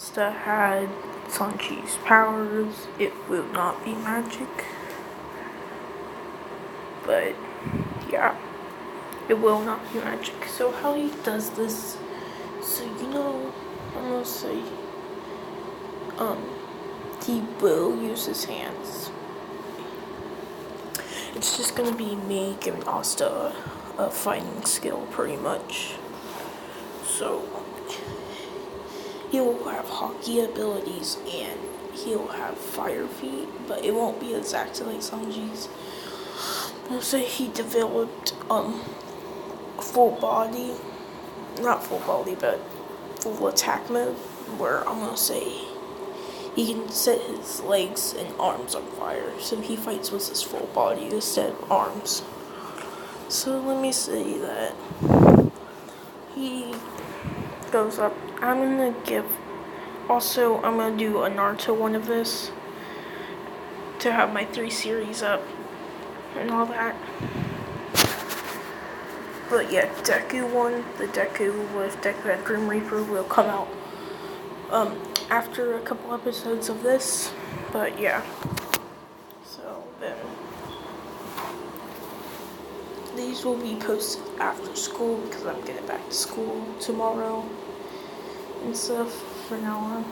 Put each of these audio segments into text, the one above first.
Asta had Sanji's powers. It will not be magic. But yeah, it will not be magic. So how he does this, so I'm gonna say, he will use his hands. It's just gonna be me giving Asta a fighting skill, pretty much. So he'll have hockey abilities and he'll have fire feet, but it won't be exactly like Sanji's. I'll say he developed full body, not full body, but full attack mode, where I'm gonna say he can set his legs and arms on fire, so he fights with his full body instead of arms. So let me say that he goes up. I'm gonna do a Naruto one of this to have my 3 series up and all that. But yeah, Deku one, the Deku with Deku and Grim Reaper will come out after a couple episodes of this. But yeah, so then these will be posted after school because I'm getting back to school tomorrow and stuff. For now on,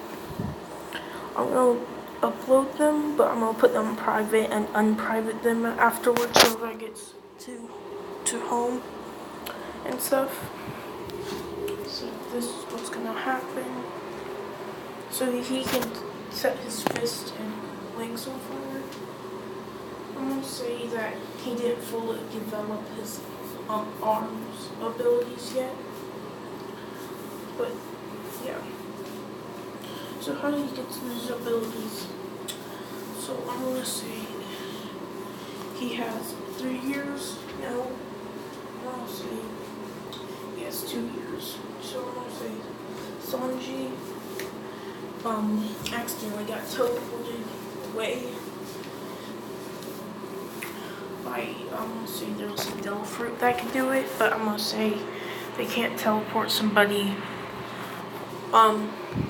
I'm gonna upload them, but I'm gonna put them private and unprivate them afterwards so I get to home and stuff. So this is what's gonna happen. So he can set his fist and legs on fire. I'm gonna say that he didn't fully develop his arms abilities yet. But yeah. So how did he get to his abilities? So I'm gonna say he has 3 years now. I'm gonna say he has 2 years. So I'm gonna say Sanji accidentally got teleported away by, I'm gonna say there's a devil fruit that can do it, but I'm gonna say they can't teleport somebody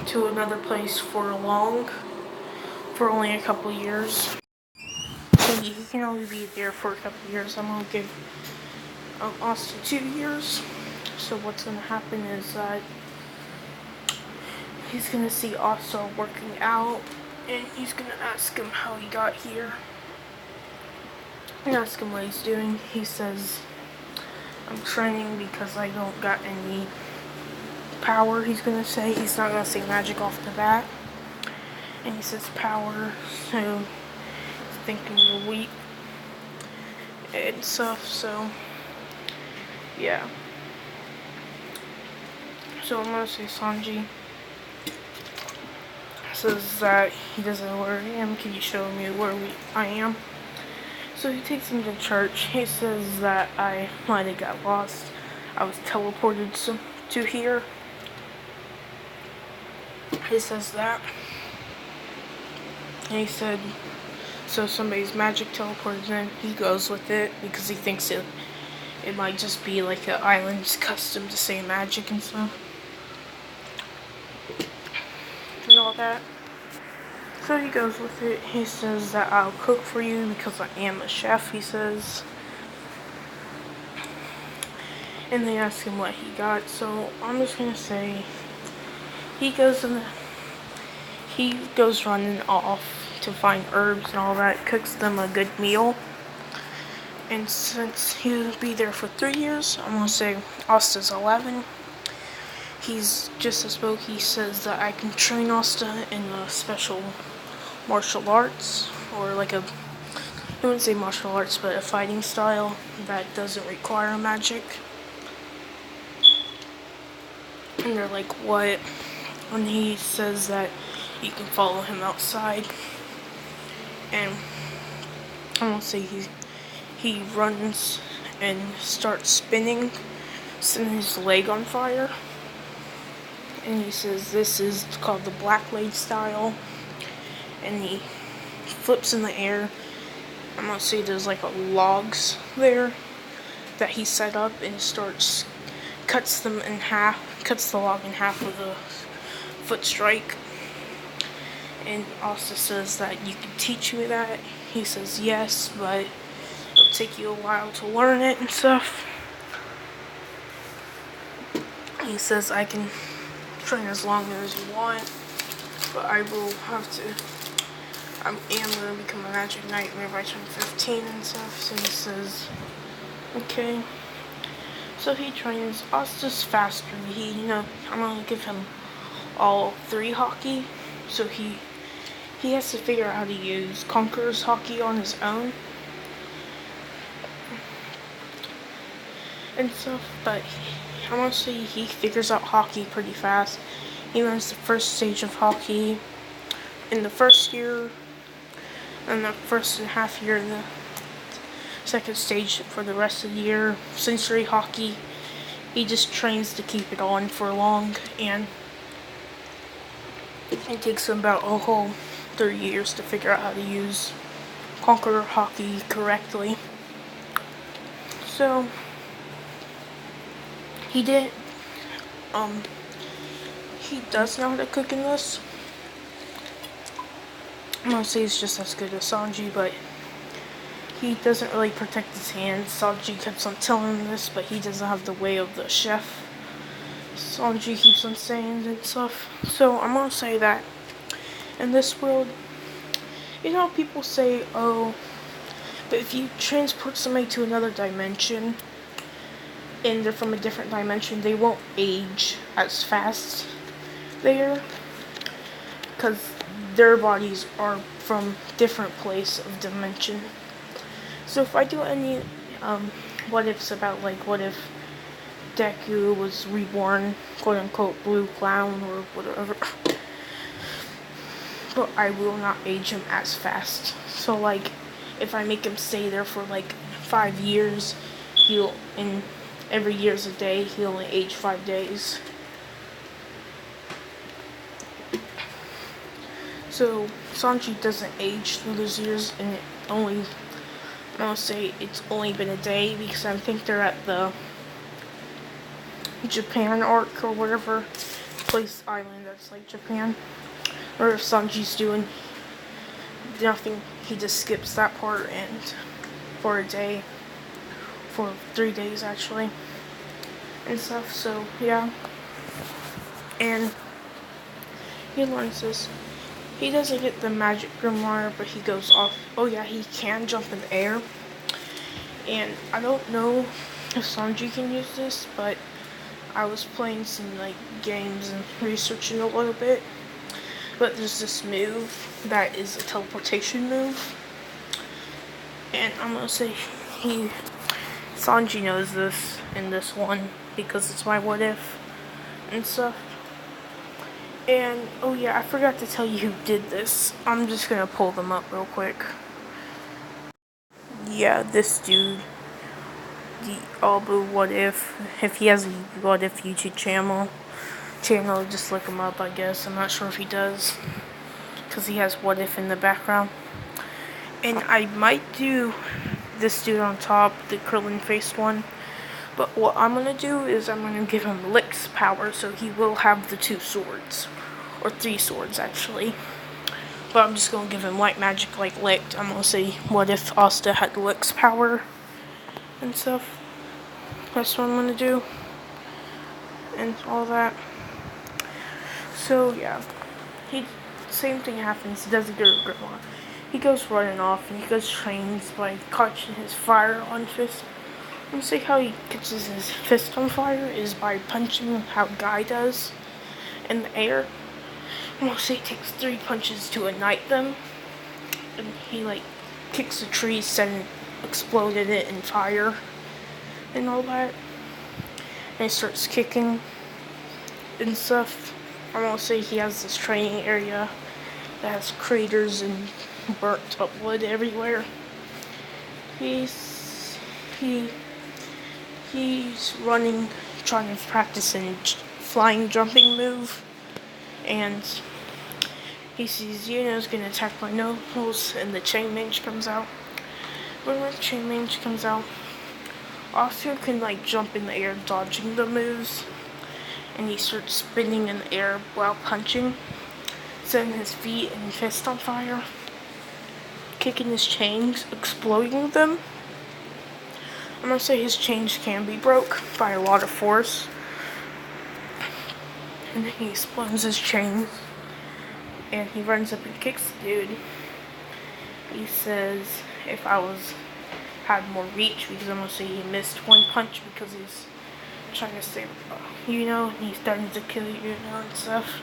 to another place for only a couple years. So he can only be there for a couple years. I'm gonna give Asta 2 years. So what's gonna happen is that he's gonna see Asta working out, and he's gonna ask him how he got here. And ask him what he's doing. He says, I'm training because I don't got any power. He's gonna say, he's not gonna say magic off the bat. And he says power, so he's thinking you're weak and stuff, so yeah. So I'm gonna say Sanji says that he doesn't know where I am. Can you show me where I am? So he takes him to church. He says that I might have got lost. I was teleported to here. He says that. And he said, so somebody's magic teleported in. He goes with it because he thinks it might just be like an island's custom to say magic and stuff. And all that. So he goes with it. He says that I'll cook for you because I am a chef, he says. And they ask him what he got. So I'm just gonna say he goes running off to find herbs and all that, cooks them a good meal. And since he'll be there for 3 years, I'm gonna say Asta's 11. He's just as spoke. He says that I can train Asta in a special martial arts, or like I wouldn't say martial arts, but a fighting style that doesn't require magic. And they're like, what? And he says that you can follow him outside. And I'm gonna say he runs and starts spinning, setting his leg on fire. And he says this is called the black leg style. And he flips in the air. I'm gonna say there's like logs there that he set up, and cuts the log in half with a foot strike. And Asta says that you can teach me that. He says yes, but it'll take you a while to learn it and stuff. He says I can train as long as you want, but I will have to. I am going to become a magic knight whenever I turn 15 and stuff. So he says, okay. So he trains. Asta's faster. I'm going to give him all 3 hockey. So he has to figure out how to use Conqueror's hockey on his own and stuff, but I want to say he figures out hockey pretty fast. He learns the first stage of hockey in the first year, and the first and a half year in the second stage for the rest of the year. Sensory hockey, he just trains to keep it on for long, and it takes him about a whole 3 years to figure out how to use Conqueror hockey correctly. So he did. He does know how to cook in this. I'm gonna say he's just as good as Sanji, but he doesn't really protect his hands. Sanji keeps on telling him this, but he doesn't have the way of the chef. Sanji keeps on saying and stuff. So I'm gonna say that in this world, people say, oh, but if you transport somebody to another dimension and they're from a different dimension, they won't age as fast there because their bodies are from different place of dimension. So if I do any what ifs about, like, what if Deku was reborn, quote unquote, blue clown or whatever, but I will not age him as fast. So like if I make him stay there for like 5 years, in every year's a day, he'll only age 5 days. So Sanji doesn't age through those years, and I'm gonna say it's only been a day because I think they're at the Japan arc or whatever island that's like Japan. Or if Sanji's doing nothing, he just skips that part and for a day, for 3 days actually, and stuff. So yeah, and he learns this. He doesn't get the magic grimoire, but he goes off. Oh yeah, he can jump in the air. And I don't know if Sanji can use this, but I was playing some like games and researching a little bit. But there's this move that is a teleportation move. And I'm gonna say Sanji knows this in this one because it's my what if and stuff. And, oh yeah, I forgot to tell you who did this. I'm just gonna pull them up real quick. Yeah, this dude, the Albu What If he has a What If YouTube channel, just look him up, I guess. I'm not sure if he does, because he has What If in the background. And I might do this dude on top, the curling faced one. But what I'm gonna do is I'm gonna give him Lick's power, so he will have the 2 swords. Or 3 swords, actually. But I'm just gonna give him white magic like Lick. I'm gonna say, what if Asta had Lick's power and stuff. That's what I'm gonna do. And all that. So, yeah. Same thing happens. He doesn't get a grimoire. He goes running off, and he goes trains by catching his fire on fist. I'm gonna say how he catches his fist on fire is by punching how Guy does in the air. I'm gonna say it takes 3 punches to ignite them. And he like kicks a tree, exploded it in fire and all that. And he starts kicking and stuff. I'm gonna say he has this training area that has craters and burnt up wood everywhere. He's running, trying to practice a flying jumping move, and he sees Yuno's gonna attack my nose, and the chain mage comes out. When the chain mage comes out, Oscar can like jump in the air, dodging the moves, and he starts spinning in the air while punching. setting his feet and fist on fire, kicking his chains, exploding them. I'm gonna say his chains can be broke by a lot of force. And then he explodes his chains. And he runs up and kicks the dude. He says if I had more reach, because I'm gonna say he missed one punch because he's trying to save and he's starting to kill and stuff.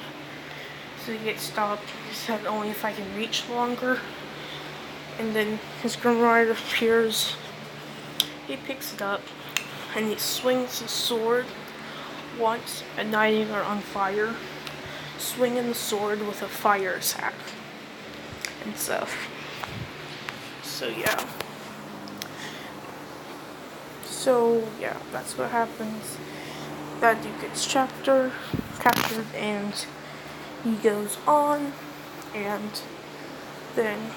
So he gets stopped. He said only if I can reach longer. And then his Grim Rider appears. He picks it up and he swings his sword once, igniting her on fire, swinging the sword with a fire attack and stuff. So yeah, that's what happens. That dude gets captured, and he goes on, and then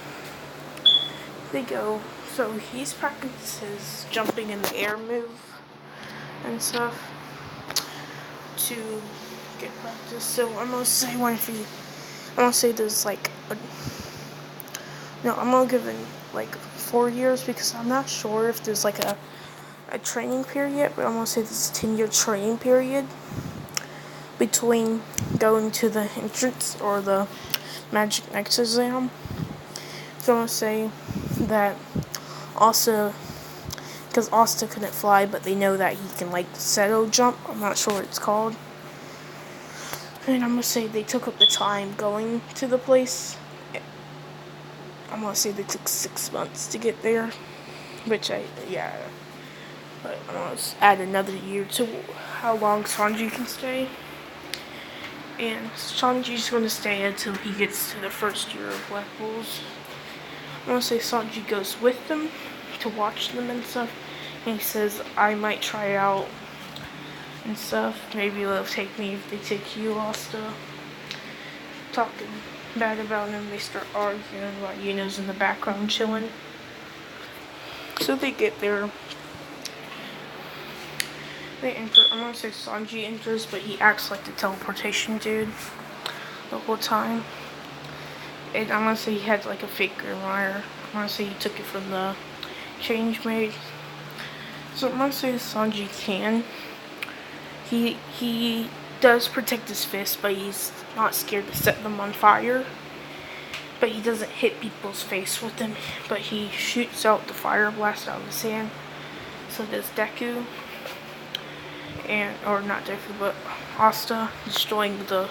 they go. So he's practices jumping in the air move and stuff to get practice. So I'm gonna say there's I'm gonna give it 4 years, because I'm not sure if there's a training period, but I'm gonna say this is a 10-year training period between going to the entrance or the Magic Next exam. So I'm gonna say that also, because Asta couldn't fly, but they know that he can settle jump. I'm not sure what it's called. And I'm gonna say they took up the time going to the place. I'm gonna say they took 6 months to get there, but I'm gonna add another year to how long Sanji can stay. And Sanji's gonna stay until he gets to the first year of Black Bulls. I'm gonna say Sanji goes with them to watch them and stuff. And he says, I might try out and stuff. Maybe they'll take me if they take you, Asta. Talking bad about him. They start arguing while Yuno's in the background chilling. So they get there. They enter. I'm gonna say Sanji enters, but he acts like the teleportation dude the whole time. And I'm gonna say he had a fake Grim Rider. I'm gonna say he took it from the change made. So I'm gonna say Sanji can. He does protect his fist, but he's not scared to set them on fire. But he doesn't hit people's face with them. But he shoots out the fire blast out of his hand. So does Deku. Or not Deku, but Asta, exploding the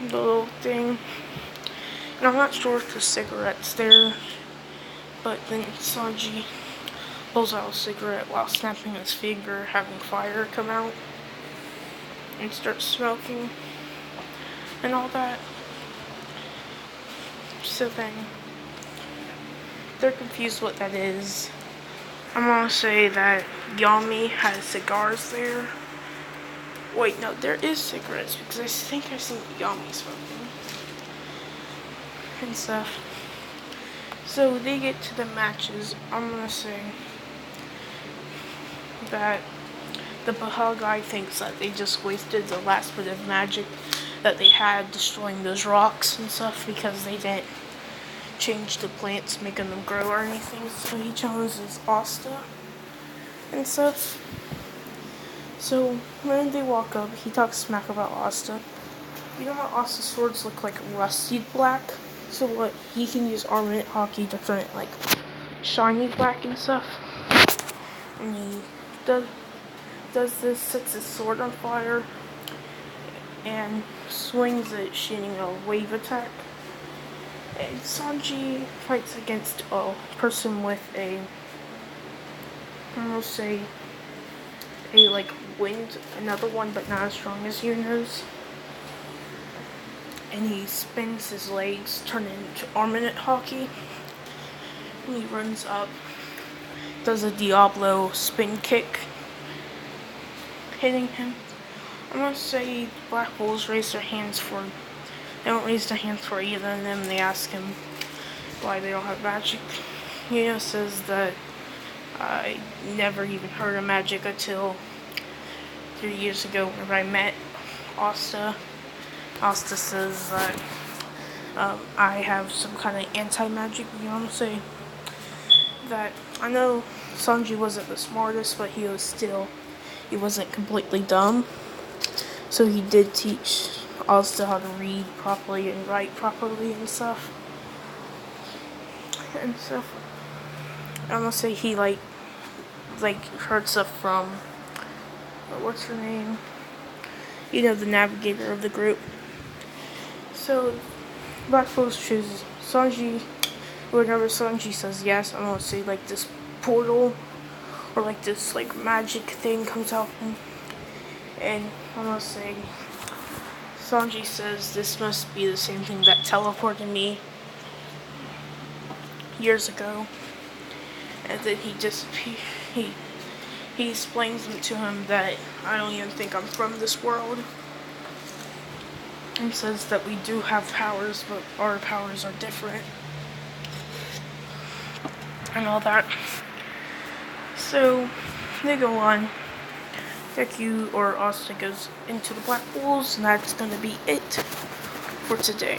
little thing. And I'm not sure if there's cigarettes there, but then Sanji pulls out a cigarette while snapping his finger, having fire come out, and starts smoking, and all that. So then, they're confused what that is. I'm gonna say that Yami has cigars there. Wait, no, there is cigarettes, because I think I've seen Yami smoking and stuff. So they get to the matches. I'm gonna say that the Baha guy thinks that they just wasted the last bit of magic that they had destroying those rocks and stuff, because they didn't change the plants, making them grow or anything. So he challenges Asta and stuff. So when they walk up, he talks smack about Asta. You know how Asta's swords look like rusty black? So what, he can use armament hockey to turn it shiny black and stuff. And he does this, sets his sword on fire, and swings it, shooting a wave attack. And Sanji fights against a person with wind, another one, but not as strong as Yuno's. And he spins his legs, turning into armament hockey. And he runs up, does a Diablo spin kick, hitting him. I'm gonna say Black Bulls raise their hands for. They don't raise their hands for either of them. They ask him why they don't have magic. Yuno says that I never even heard of magic until 3 years ago when I met Asta. Asta says that I have some kind of anti-magic. You know what I'm saying? That I know Sanji wasn't the smartest, but he wasn't completely dumb. So he did teach Asta how to read properly and write properly and stuff. And stuff. I'm gonna say he like heard stuff from what's her name? You know, the navigator of the group. So Black Rose chooses Sanji. Whenever Sanji says yes, I'm gonna say like this portal or like this like magic thing comes out, and I'm gonna say Sanji says this must be the same thing that teleported me years ago, and then he explains to him that I don't even think I'm from this world, and says that we do have powers, but our powers are different, and all that. So they go on. Deku or Asta goes into the black holes, and that's gonna be it for today.